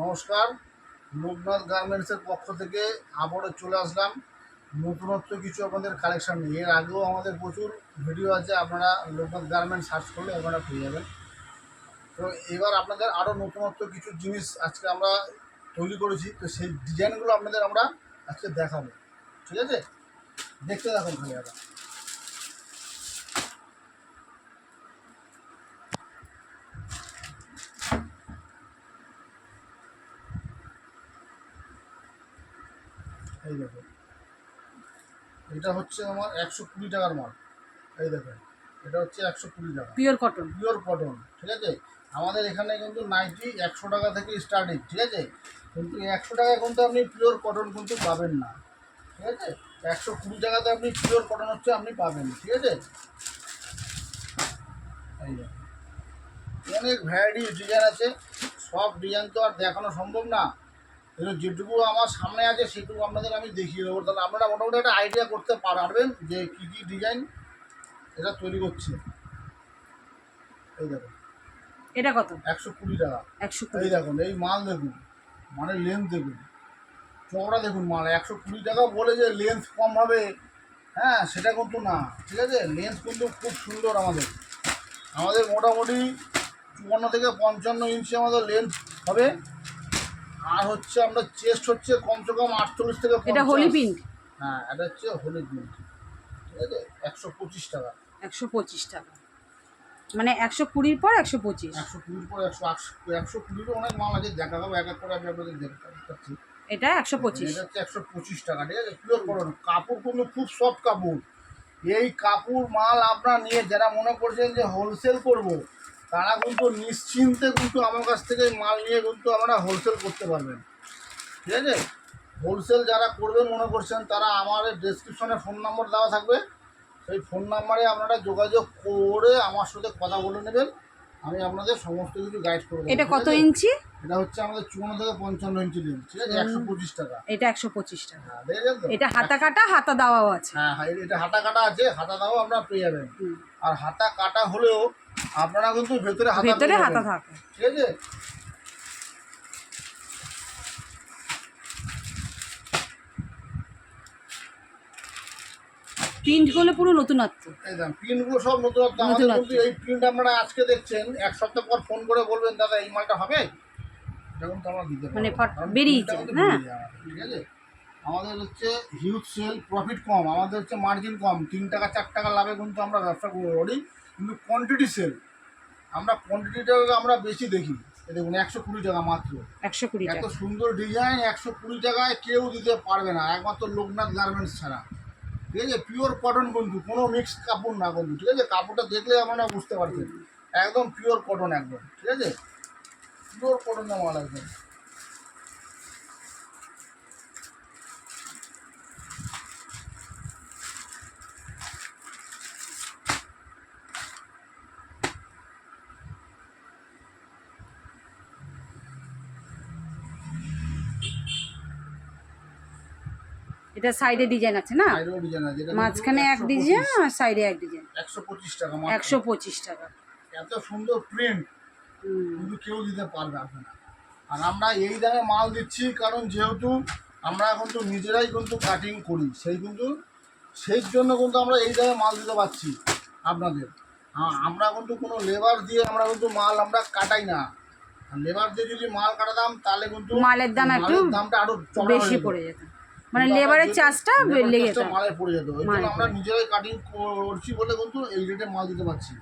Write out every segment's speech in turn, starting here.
নমস্কার, লোকনাথ গার্মেন্টসের পক্ষ থেকে আবারও চলে আসলাম নতুনত্ব কিছু আপনাদের কালেকশান নিয়ে। এর আগেও আমাদের প্রচুর ভিডিও আছে, আপনারা লোকনাথ গার্মেন্টস সার্চ করলে আপনারা পেয়ে যাবেন। তো এবার আপনাদের আরও নতুনত্ব কিছু জিনিস আজকে আমরা তৈরি করেছি, তো সেই ডিজাইনগুলো আপনাদের আমরা আজকে দেখাবো। ঠিক আছে, দেখতে দেখুন খালি আবার। এই দেখুন, এটা হচ্ছে আমার 120 টাকার মাল। এই দেখুন, এটা হচ্ছে 120 টাকা, পিওর কটন। Pure cotton. ঠিক আছে, আমাদের এখানে কিন্তু নাইটি 100 টাকা থেকে স্টার্টিং। ঠিক আছে, কিন্তু 100 টাকায় কিন্তু আপনি পিওর কটন কিন্তু পাবেন না। ঠিক আছে, 120 টাকাতে আপনি পিওর কটন হচ্ছে আপনি পাবেন। ঠিক আছে, এই যে অনেক ভ্যারাইটি ডিজাইন আছে, সব ডিজাইন তো আর দেখানো সম্ভব না। কিন্তু যেটুকু আমার সামনে আছে সেটুকু আপনাদের আমি দেখিয়ে দেবো, তাহলে আপনারা মোটামুটি একটা আইডিয়া করতে পারবেন যে কী কী ডিজাইন এটা তৈরি করছে। এই দেখুন, এটা কত? 120 টাকা। 120। এই দেখুন, এই মাল দেখুন, মানে লেন্থ দেখুন, চওড়া দেখুন মাল। 120 টাকা বলে যে লেন্থ কম হবে, হ্যাঁ সেটা কিন্তু না। ঠিক আছে, লেন্থ কিন্তু খুব সুন্দর। আমাদের মোটামুটি 54 থেকে 55 ইঞ্চি আমাদের লেন্থ হবে। আর হচ্ছে আমরা চেস্ট হচ্ছে কমসে কম 48 থেকে 50। এটা হোলি পিঙ্ক। হ্যাঁ, এটা হচ্ছে হোলি পিঙ্ক। ঠিক আছে, 125 টাকা। 125 টাকা, মানে 120 পর 125। 120 পর 120 অনেক মাল আছে, দেখা যাবে এক এক করে আমি আপনাদের দেখাচ্ছি। এটা 125। এটা হচ্ছে 125 টাকা। ঠিক আছে, পিওর কটন। কাপড় কিন্তু খুব সফট কাপড়। এই কাপড় মাল আপনারা নিয়ে যারা মনে করছেন যে হোলসেল করব, তারা কিন্তু নিশ্চিন্তে কিন্তু আমার কাছ থেকে মাল নিয়ে কিন্তু আপনারা হোলসেল করতে পারবেন। ঠিক আছে, হোলসেল যারা করবেন মনে করছেন, তারা আমার ডেসক্রিপশনে ফোন নম্বর দেওয়া থাকবে, সেই ফোন নাম্বারে আপনারা যোগাযোগ করে আমার সাথে কথা বলে নেবেন। আমি আপনাদের সমস্ত কিছু গাইড করবো। এটা কত ইঞ্চি? এটা হচ্ছে আমাদের 54 থেকে 55 ইঞ্চি লেন্থ। ঠিক আছে, 125 টাকা। এটা 125 টাকা। হ্যাঁ, দেখেছেন তো? এটা হাতা কাটা, হাতা দেওয়াও আছে। হ্যাঁ হ্যাঁ, এটা হাতা কাটা আছে, হাতা দাও আপনারা পেয়ে যাবেন। আর হাতা কাটা হলেও আপনারা কিন্তু ভেতরে হাতা থাকে। ঠিক আছে, প্রিন্টগুলো পুরো নতুনত্ব। একদম প্রিন্টগুলো সব নতুনত্ব। আমাদের কিন্তু এই প্রিন্ট আপনারা আজকে দেখছেন, এক সপ্তাহ পর ফোন করে বলবেন দাদা এই মালটা হবে, যেমন তো আমরা দিতে মানে পারবো, বেরিয়ে যায়। হ্যাঁ, ঠিক আছে। আমাদের হচ্ছে হিউজ সেল, প্রফিট কম, আমাদের হচ্ছে মার্জিন কম। 3 টাকা 4 টাকা লাভে কিন্তু আমরা ব্যবসা করি, কিন্তু কোয়ান্টিটি সেল, আমরা কোয়ান্টিটিটা আমরা বেশি দেখি। এই দেখুন, 120 টাকা মাত্র। 120 এত টাকা। সুন্দর ডিজাইন 120 টাকায় কেউ দিতে পারবে না, একমাত্র লোকনাথ গার্মেন্টস ছাড়া। ঠিক আছে, পিওর কটন কিন্তু, কোনো মিক্স কাপড় না কিন্তু। ঠিক আছে, কাপড়টা দেখলে আপনারা বুঝতে পারছেন, একদম পিওর কটন একদম। ঠিক আছে, পিওর কটনের মাল একদম। এটা সাইডে ডিজাইন আছে না, মাঝখানে এক ডিজাইন আর সাইডে এক ডিজাইন। 125 টাকা, 125 টাকা। এত সুন্দর প্রিন্ট কিন্তু কেউ দিতে পারবে না। আর আমরা এই দামে মাল দিচ্ছি কারণ যেহেতু আমরা কিন্তু নিজেরাই কিন্তু কাটিং করি, সেই জন্য কিন্তু আমরা এই দামে মাল দিতে পারছি আপনাদের। আমরা কিন্তু কোনো লেবার দিয়ে আমরা কিন্তু মাল আমরা কাটাই না। লেবার দিয়ে যদি মাল কাটাতাম তাহলে কিন্তু মালের দামটা আরো বেশি পড়ে যেত, মানে লেবারের চার্জটা লেগে যেত, মালের পড়ে যেত। ওই জন্য আমরা নিজেরাই কাটিং করছি বলে কিন্তু এই রেটে মাল দিতে পারছি।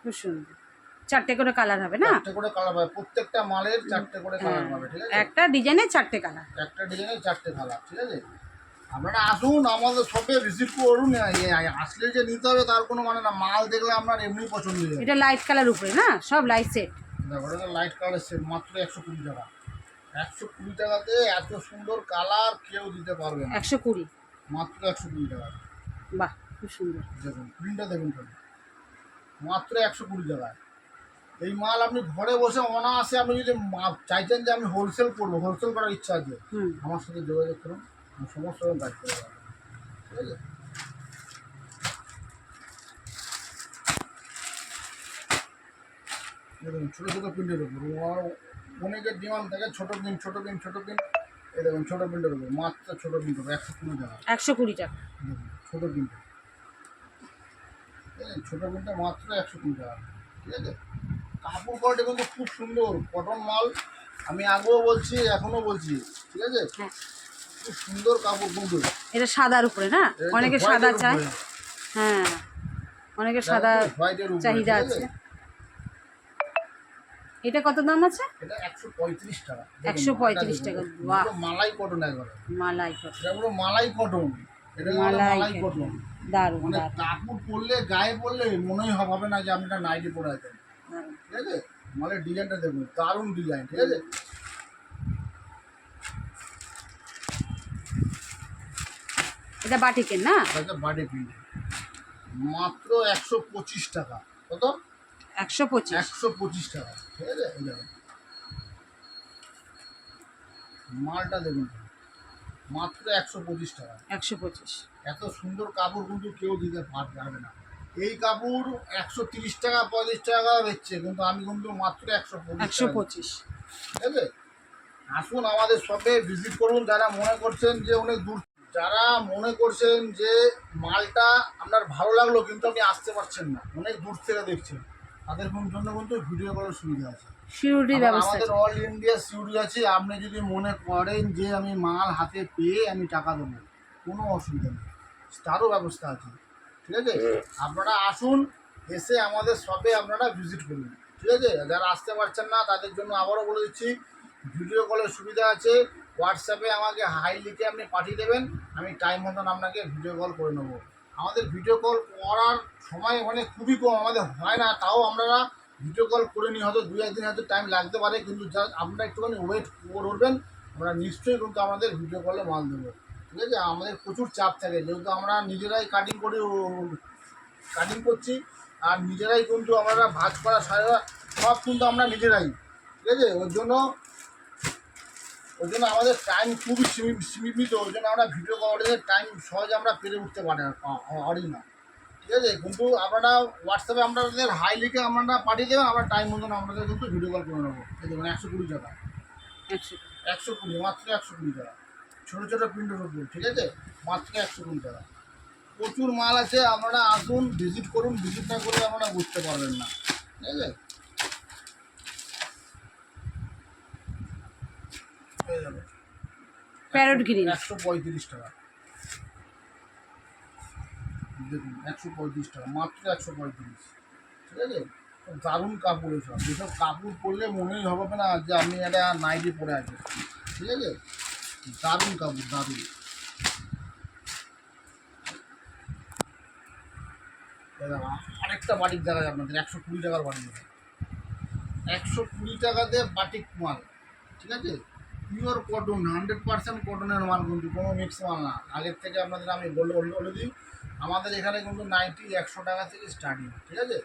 খুব সুন্দর। 4টে করে কালার হবে না? 4টে করে কালার হবে, প্রত্যেকটা মালের 4টে করে কালার হবে। ঠিক আছে, একটা ডিজাইনের 4টে কালার, একটা ডিজাইনের 4টে কালার। ঠিক আছে, আপনারা আসুন আমাদের শপে, ভিজিট করুন। আসলে যে নিতে হবে তার কোনো মানে না, মাল দেখলে আপনার এমনি পছন্দ হয়ে যাবে। এটা লাইট কালার উপরে না, সব লাইট সেট। দেখো, এটা লাইট কালার সেট, মাত্র 120 টাকা। 120 টাকাতে এত সুন্দর কালার কেউ দিতে পারবে না। 120, মাত্র 120 টাকা। বাহ, খুব সুন্দর। দেখুন প্রিন্টটা দেখুন, মাত্র 120 টাকায় এই মাল আপনি ঘরে বসে অনায়াসে, আপনি যদি চাইছেন যে আমি হোলসেল করবো, হোলসেল করার ইচ্ছা আছে, আমার সাথে যোগাযোগ করুন, আমি সমস্ত রকম গাইড করে দেবো। ঠিক আছে, দেখুন ছোটো ছোটো প্রিন্টের উপর অনেকের ডিমান্ড থাকে ছোটো প্রিন্ট ছোটো প্রিন্ট ছোটো প্রিন্ট। এই দেখুন ছোটো প্রিন্টের উপর মাত্র ছোটো প্রিন্ট হবে 120 টাকা। 120 টাকা। দেখুন ছোটো প্রিন্টে, ছোটো প্রিন্টটা মাত্র 120 টাকা। ঠিক আছে, কাপড় কোয়ালিটি কিন্তু খুব সুন্দর, কটন মাল। আমি আগেও বলছি এখনও বলছি, ঠিক আছে, হ্যাঁ, খুব সুন্দর কাপড় কিন্তু। এটা সাদার উপরে না, এটা অনেকে white সাদা এর চায়। উপরে। হ্যাঁ, অনেকে সাদা হোয়াইটের উপরে, চাহিদা ঠিক আছে। আছে? এটা কত দাম আছে? এটা 135 টাকা। 135 টাকা। বাহ, মালাই কটন একবারে, মালাই কটন। এটা পুরো মালাই কটন, এটা মালাই মালাই কটন। কটন। দারুণ মানে দারুণ কাপড় পরলে গায়ে পরলে মনেই হবে না যে আপনি একটা নাইটি পরে আছেন। দারুণ। ঠিক আছে, মালের ডিজাইনটা দেখুন, দারুণ ডিজাইন। ঠিক আছে, এটা বাটিকের না? এটা বাডি প্রিন্ট মাত্র 125 টাকা। কত? 125। 125 টাকা। ঠিক আছে, এই দেখুন মালটা দেখুন, মাত্র 125 টাকা। 125। এত সুন্দর কাপড় কিন্তু কেউ দিতে পারবে না। এই কাপড় 130 টাকা 35 টাকা বেচছে, কিন্তু আমি কিন্তু মাত্র 125 টাকা। 125। ঠিক আছে, আসুন আমাদের শপে ভিজিট করুন। যারা মনে করছেন যে অনেক দূর, যারা মনে করছেন যে মালটা আপনার ভালো লাগলো কিন্তু আপনি আসতে পারছেন না, অনেক দূর থেকে দেখছেন, তাদের জন্য কিন্তু ভিডিও করার সুবিধা আছে। সিউরিটির আবার ব্যবস্থা আমাদের আছে। অল ইন্ডিয়া সিউরি আছে। আপনি যদি মনে করেন যে আমি মাল হাতে পেয়ে আমি টাকা দেবো, কোনো অসুবিধা নেই, তারও ব্যবস্থা আছে। ঠিক আছে, আপনারা আসুন, এসে আমাদের শপে আপনারা ভিজিট করুন। ঠিক আছে, যারা আসতে পারছেন না তাদের জন্য আবারও বলে দিচ্ছি, ভিডিও কলের সুবিধা আছে। হোয়াটসঅ্যাপে আমাকে হাই লিখে আপনি পাঠিয়ে দেবেন, আমি টাইম মতন আপনাকে ভিডিও কল করে নেবো। আমাদের ভিডিও কল করার সময় মানে খুবই কম, আমাদের হয় না, তাও আমরা ভিডিও কল করে নিই। হয়তো 2-1 দিন হয়তো টাইম লাগতে পারে, কিন্তু যা আপনারা একটুখানি ওয়েট করবেন, আমরা নিশ্চয়ই কিন্তু আমাদের ভিডিও কলে মাল দেবো। ঠিক আছে, আমাদের প্রচুর চাপ থাকে, যেহেতু আমরা নিজেরাই কাটিং করি, কাটিং করছি, আর নিজেরাই কিন্তু আমরা ভাঁজ করা সারা সব কিন্তু আমরা নিজেরাই। ঠিক আছে, ওই জন্য আমাদের টাইম খুবই সীমিত। ওই জন্য আমরা ভিডিও কলের টাইম সহজে আমরা পেরে উঠতে পারি না। ঠিক আছে, কিন্তু আপনারা হোয়াটসঅ্যাপে আপনাদের হাই লিখে আপনারা পাঠিয়ে দেবেন, আমরা টাইম মতন আপনাদের কিন্তু ভিডিও কল করে নেবো। এই দেখুন 120 টাকা। 100। 120, মাত্র 120 টাকা। ছোটো ছোটো প্রিন্টের উপর, ঠিক আছে, মাত্র 120 টাকা। প্রচুর মাল আছে, আপনারা আসুন, ভিজিট করুন, ভিজিট না করলে আপনারা বুঝতে পারবেন না। ঠিক আছে, প্যারট গ্রিন। 135 টাকা। দেখুন 135 টাকা, মাত্র 135। ঠিক আছে, খুব দারুণ কাপড় এসব, যেসব কাপড় পরলে মনেই হবে না যে আপনি একটা নাইটি পরে আছেন। ঠিক আছে, দারুণ কাপড়, দারুণ। আরেকটা বাটিক দেখা যায় আপনাদের 120 টাকার বাটিক, 120 টাকাতে বাটিক মাল। ঠিক আছে, পিওর কটন, 100% কটনের মাল, কিন্তু কোনো মিক্স মাল না। আগের থেকে আপনাদের আমি বলে দিই, আমাদের এখানে কিন্তু নাইটি 100 টাকা থেকে স্টার্টিং। ঠিক আছে,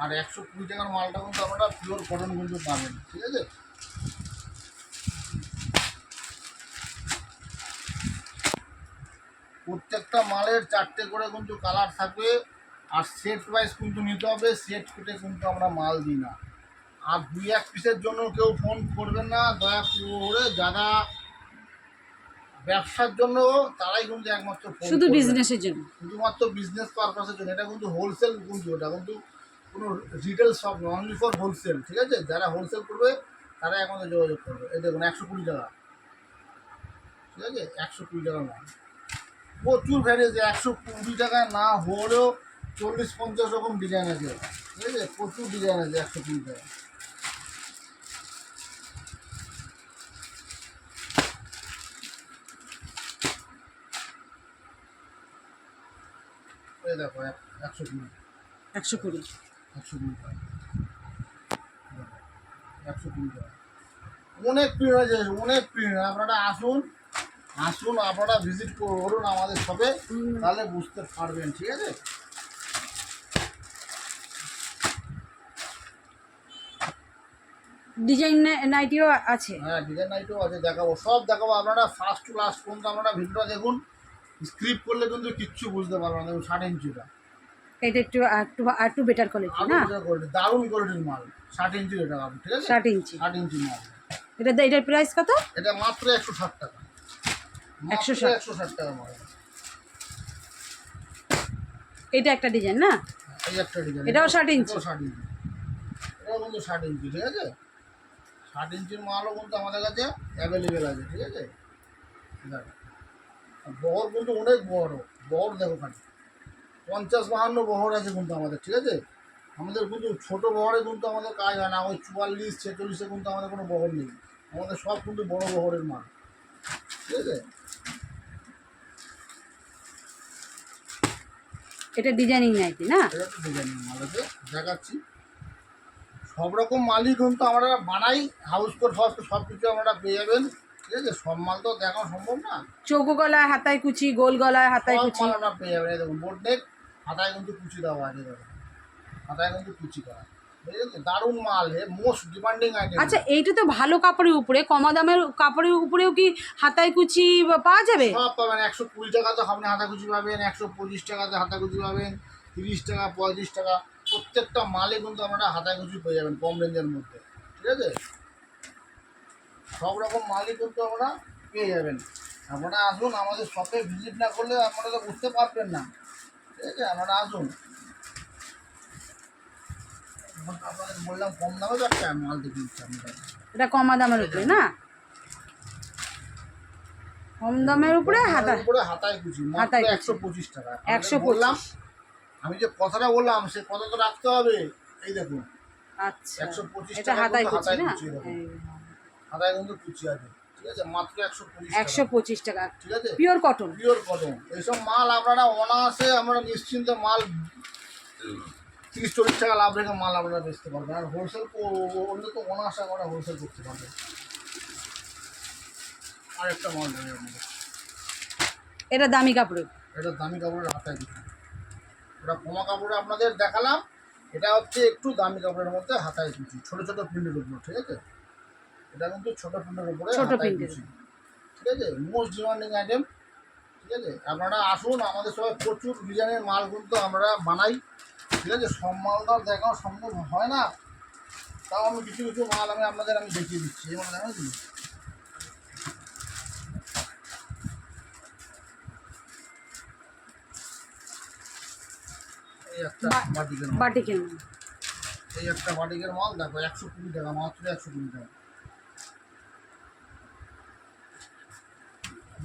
আর 120 টাকার মালটা কিন্তু আপনারা পিওর কটন কিন্তু পাবেন। ঠিক আছে, প্রত্যেকটা মালের 4টে করে কিন্তু কালার থাকবে, আর সেট ওয়াইজ কিন্তু নিতে হবে, সেট কেটে কিন্তু আমরা মাল দিই না। আর 2-1 পিসের জন্য কেউ ফোন করবেন না দয়া করে, যারা ব্যবসার জন্য তারাই কিন্তু একমাত্র ফোন শুধু করবেন। বিজনেসের জন্য। শুধুমাত্র বিজনেস পারপাসের জন্য, এটা কিন্তু হোলসেল, কিন্তু এটা কিন্তু কোনো রিটেল শপ নয়, অনলি ফর হোলসেল। ঠিক আছে, যারা হোলসেল করবে তারা একমাত্র যোগাযোগ করবে। এই দেখুন 120 টাকা। ঠিক আছে, 120 টাকা না, প্রচুর ভ্যারিয়েছে। 120 টাকা না হলেও 40-50 রকম ডিজাইন আছে। ঠিক আছে, প্রচুর ডিজাইন আছে 120 টাকা। এই দেখো 120, 120। 120 টাকা, 120 টাকা। অনেক প্রিন্ট আছে, অনেক প্রিন্ট। আপনারা আসুন, আপনারা ভিজিট করুন আমাদের শপে, তাহলে বুঝতে পারবেন। ঠিক আছে, ডিজাইন নাইটিও আছে। হ্যাঁ ডিজাইন নাইটও আছে, দেখাবো, সব দেখাবো। আপনারা ফার্স্ট টু লাস্ট পর্যন্ত আপনারা ভিডিওটা দেখুন, স্ক্রিপ্ট করলে কিন্তু কিচ্ছু বুঝতে পারবেন না। দেখুন 60 ইঞ্চিটা, এটা একটু একটু বেটার কোয়ালিটি না? দারুণ কোয়ালিটির মাল। 60 ইঞ্চির এটা কাপড়, ঠিক আছে? 60 ইঞ্চি। 60 ইঞ্চি মাল। এটার প্রাইস কত? এটা মাত্র 160 টাকা। 160 টাকা মাল। এটা একটা ডিজাইন না? এই একটা ডিজাইন। এটাও 60 ইঞ্চি। 60 ইঞ্চি। এটাও কিন্তু 60 ইঞ্চি, ঠিক আছে? 60 ইঞ্চির মালও কিন্তু আমাদের কাছে অ্যাভেলেবেল আছে, ঠিক আছে? দেখো বহর কিন্তু অনেক বড়। বহর দেখো খালি 50-52 বহর আছে কিন্তু আমাদের, ঠিক আছে? আমাদের কিন্তু ছোটো বহরে কিন্তু আমাদের কাজ হয় না। ওই 44-46-এ কিন্তু আমাদের কোনো বহর নেই। আমাদের সব কিন্তু বড় বহরের মাল, ঠিক আছে? এটা ডিজাইনিং নাইটি না? এটা তো ডিজাইনিং মাল আছে, দেখাচ্ছি। সব রকম মালই কিন্তু আমরা বানাই। হাউস কোট সব কিছু আপনারা পেয়ে যাবেন, ঠিক আছে? সব মাল তো দেখানো সম্ভব না। চৌকো গলায় হাতায় কুচি, গোল গলায় হাতায় সব কুচি। মাল আপনারা পেয়ে যাবেন। এই দেখুন বোট নেক, হাতায় কিন্তু কুচি দেওয়া আছে, দেখুন হাতায় কিন্তু কুচি করা, বুঝলেন তো? দারুণ মাল, মোস্ট ডিমান্ডিং আইটেম। আচ্ছা, এইটা তো ভালো কাপড়ের উপরে, কম দামের কাপড়ের উপরেও কি হাতায় কুচি পাওয়া যাবে? সব পাবেন। 120 টাকা তো আপনি হাতা কুচি পাবেন, 125 টাকাতে হাতা কুচি পাবেন, 30 টাকা, 35 টাকা। প্রত্যেকটা মালে কিন্তু আপনারা হাতায় কুচি পেয়ে যাবেন কম রেঞ্জের মধ্যে, ঠিক আছে? সব রকম মালই কিন্তু আমরা পেয়ে যাবেন। আপনারা আসুন, আমাদের শপে ভিজিট না করলে আপনারা তো বুঝতে পারবেন না, ঠিক আছে? আপনারা আসুন। আপনাদের বললাম কম দামে তো একটা মাল দেখে দিচ্ছি আপনাদের। এটা কম দামের উপরে না? কম দামের উপরে হাতায় কুচি মাত্র হাতায় কুচি। 125 টাকা। 125। বললাম, আমি যে কথাটা বললাম সে কথা তো রাখতে হবে। এই দেখুন আচ্ছা, 125 এটা টাকা হাতায় কিন্তু কুচি না? কুচি দেখুন। হাতায় কিন্তু কুচি আছে, ঠিক আছে? মাত্র 125 টাকা, 125 টাকা, ঠিক আছে? Pure cotton. Pure cotton. এইসব মাল আপনারা অনায়াসে আমরা নিশ্চিন্তে মাল 30-40 টাকা লাভ রেখে মাল আপনারা বেচতে পারবেন। আর হোলসেল করলে তো অনায়াসে আমরা হোলসেল করতে পারবেন। আর একটা মাল দেবে আপনাদের, এটা দামি কাপড়ের। এটা দামি কাপড়ের হাতায় কুচি। ওটা কমা কাপড়ে আপনাদের দেখালাম, এটা হচ্ছে একটু দামি কাপড়ের মধ্যে হাতায় কুচি, ছোটো ছোটো প্রিন্টের উপর, ঠিক আছে? এটা কিন্তু ছোটো প্রিন্টের উপরে ছোট হাতায় প্রিন্টের। কুচি, ঠিক আছে? মোস্ট ডিমান্ডিং আইটেম, ঠিক আছে? আপনারা আসুন, আমাদের সবাই প্রচুর ডিজাইনের মাল কিন্তু আমরা বানাই, ঠিক আছে? সব মাল তো আর দেখানো সম্ভব হয় না। তাও আমি কিছু কিছু মাল আপনাদের দেখিয়ে দিচ্ছি। এই মাল জানেন কি? এই একটা বাটিকের মাল, বাটিকের। এই একটা বাটিকের মাল দেখো 120 টাকা, মাত্র 120 টাকা,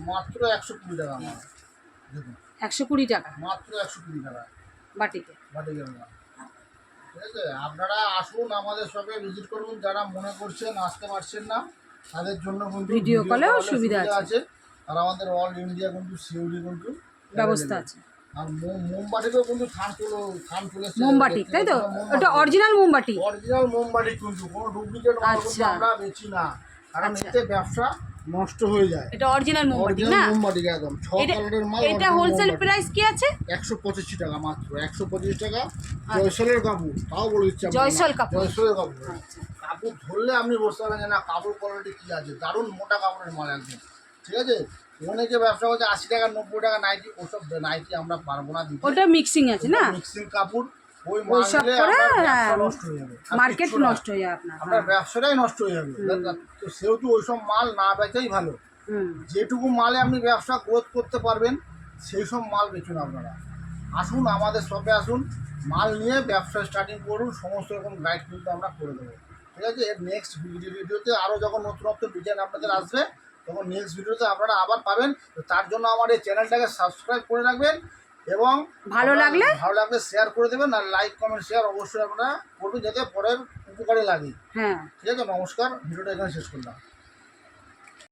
মাত্র 120 টাকা মাল। দেখুন 120 টাকা মাত্র 120 টাকা বাটিকে। বাটিকের মাল, ঠিক আছে? আপনারা আসুন, আমাদের শপে ভিজিট করুন। যারা মনে করছেন আসতে পারছেন না তাদের জন্য কিন্তু ভিডিও কলেও কলের সুবিধা আছে। আর আমাদের অল ইন্ডিয়া কিন্তু সিওডি কিন্তু ব্যবস্থা আছে। আর মোমবাটিতেও কিন্তু থান তুলে মোমবাটি, তাই তো? ওটা অরিজিনাল মোমবাটি? অরিজিনাল মোমবাটি কিন্তু কোনো ডুপ্লিকেট মাল কিন্তু আচ্ছা। আমরা বেচি না, কারণ আচ্ছা। এতে ব্যবসা নষ্ট হয়ে যায়। এটা অরিজিনাল মোমবাটি অরিজিনাল না? মোমবাটি একদম 6 কালারের মাল। এটা হোলসেল প্রাইস কি আছে? 125 টাকা, মাত্র 125 টাকা। জয়সলের কাপড়, তাও বলে দিচ্ছি আপনাকে। জয়সল কাপড়। জয়সলের কাপড়। আচ্ছা। কাপড় ধরলে আপনি বুঝতে পারবেন যে না কাপড় কোয়ালিটি কী আছে। দারুণ মোটা কাপড়ের মাল একদম, ঠিক আছে? অনেকে ব্যবসা করছে 80 টাকা 90 টাকা নাইটি, ওসব নাইটি আমরা পারবো না দিতে। ওটা মিক্সিং আছে না? মিক্সিং কাপড়, ওই মাল ওইসব নিলে করে আপনার ব্যবসা নষ্ট হয়ে যাবে। আর মার্কেট কিচ্ছু না। নষ্ট হয়ে যায় আপনার। আপনার ব্যবসাটাই নষ্ট হয়ে যাবে। তো সেহেতু ওইসব মাল না বেচাই ভালো। হুম। যেটুকু মালে আপনি ব্যবসা গ্রোথ করতে পারবেন সেই সব মাল বেচুন আপনারা। আসুন, আমাদের শপে আসুন, মাল নিয়ে ব্যবসা স্টার্টিং করুন। সমস্ত রকম গাইড কিন্তু আমরা করে দেবো, ঠিক আছে? এর নেক্সট ভিডিওতে আরও যখন নতুনত্ব ডিজাইন আপনাদের আসবে তখন নেক্সট ভিডিওতে আপনারা আবার পাবেন। তো তার জন্য আমার এই চ্যানেলটাকে সাবস্ক্রাইব করে রাখবেন এবং ভালো লাগলে শেয়ার করে দেবেন। আর লাইক কমেন্ট শেয়ার অবশ্যই আপনারা করবেন যাতে পরের উপকারে লাগে। হ্যাঁ। ঠিক আছে? নমস্কার, ভিডিওটা এখানে শেষ করলাম।